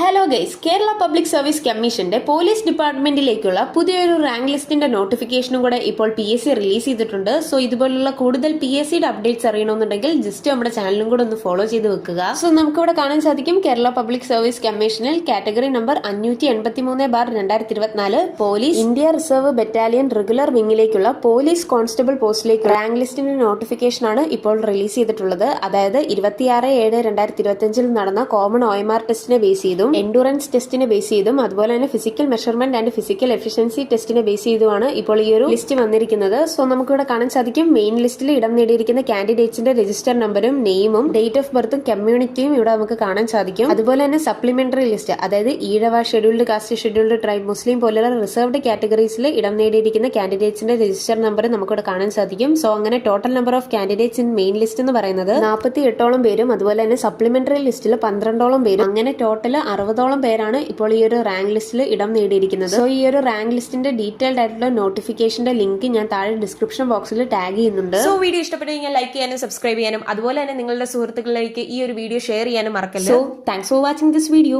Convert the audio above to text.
Hello guys, Kerala public service കമ്മീഷന്റെ police ഡിപ്പാർട്ട്മെന്റിലേക്കുള്ള പുതിയൊരു rank ലിസ്റ്റിന്റെ നോട്ടിഫിക്കേഷനും കൂടെ ഇപ്പോൾ PSC റിലീസ് ചെയ്തിട്ടുണ്ട്. സോ ഇതുപോലുള്ള കൂടുതൽ PSCയുടെ അപ്ഡേറ്റ്സ് അറിയണമെന്നുണ്ടെങ്കിൽ ജസ്റ്റ് നമ്മുടെ ചാനലും കൂടെ ഒന്ന് ഫോളോ ചെയ്ത് വെക്കുക. സോ നമുക്കിവിടെ കാണാൻ സാധിക്കും കേരള പബ്ലിക് സർവീസ് കമ്മീഷനിൽ category number 583/2024 police India reserve battalion regular വിങ്ങിലേക്കുള്ള പോലീസ് കോൺസ്റ്റബിൾ പോസ്റ്റിലേക്ക് റാങ്ക് ലിസ്റ്റിന്റെ നോട്ടിഫിക്കേഷൻ ആണ് ഇപ്പോൾ റിലീസ് ചെയ്തിട്ടുള്ളത്. അതായത് 26/7/2025 നടന്ന കോമൺ OMR ടെസ്റ്റിനെ ബേസ് ചെയ്തും എൻഡുറൻസ് ടെസ്റ്റിനെ ബേസ് ചെയ്തും അതുപോലെ തന്നെ physical measurement and physical efficiency ടെസ്റ്റിനെ ബേസ് ചെയ്തുമാണ് ഇപ്പോൾ ഈ ഒരു ലിസ്റ്റ് വന്നിരിക്കുന്നത്. സോ നമുക്കിവിടെ കാണാൻ സാധിക്കും മെയിൻ ലിസ്റ്റിൽ ഇടം നേടിയിരിക്കുന്ന കാൻഡിഡേറ്റ്സിന്റെ രജിസ്റ്റർ നമ്പറും നെയിമും ഡേറ്റ് ഓഫ് ബർത്തും കമ്മ്യൂണിറ്റിയും ഇവിടെ നമുക്ക് കാണാൻ സാധിക്കും. അതുപോലെ തന്നെ സപ്ലിമെന്ററി ലിസ്റ്റ്, അതായത് Ezhava, scheduled caste, scheduled tribe, Muslim പോലുള്ള റിസർവ്ഡ് കാറ്റഗറീസിൽ ഇടം നേടിയിരിക്കുന്ന കാൻഡിഡേറ്റ്സിന്റെ രജിസ്റ്റർ നമ്പർ നമുക്കിവിടെ കാണാൻ സാധിക്കും. സോ അങ്ങനെ total number of candidates in main list എന്ന് പറയുന്നത് 48ഓളം പേരും അതുപോലെ തന്നെ സപ്ലിമെന്ററി ലിസ്റ്റിൽ 12ഓളം പേരും, അങ്ങനെ ടോട്ടൽ 60ഓളം പേരാണ് ഇപ്പോൾ ഈ ഒരു റാങ്ക് ലിസ്റ്റിൽ ഇടം നേടിയിരിക്കുന്നത്. സോ ഈ ഒരു റാങ്ക് ലിസ്റ്റിന്റെ ഡീറ്റെയിൽഡ് ആയിട്ടുള്ള നോട്ടിഫിക്കേഷന്റെ ലിങ്ക് ഞാൻ താഴെ ഡിസ്ക്രിപ്ഷൻ ബോക്സിൽ ടാഗ് ചെയ്യുന്നുണ്ട്. സോ വീഡിയോ ഇഷ്ടപ്പെട്ടു കഴിഞ്ഞാൽ ലൈക്ക് ചെയ്യാനും സബ്സ്ക്രൈബ് ചെയ്യാനും അതുപോലെ തന്നെ നിങ്ങളുടെ സുഹൃത്തുക്കളിലേക്ക് ഈ ഒരു വീഡിയോ ഷെയർ ചെയ്യാനും മറക്കരുത്. So thanks for watching this video.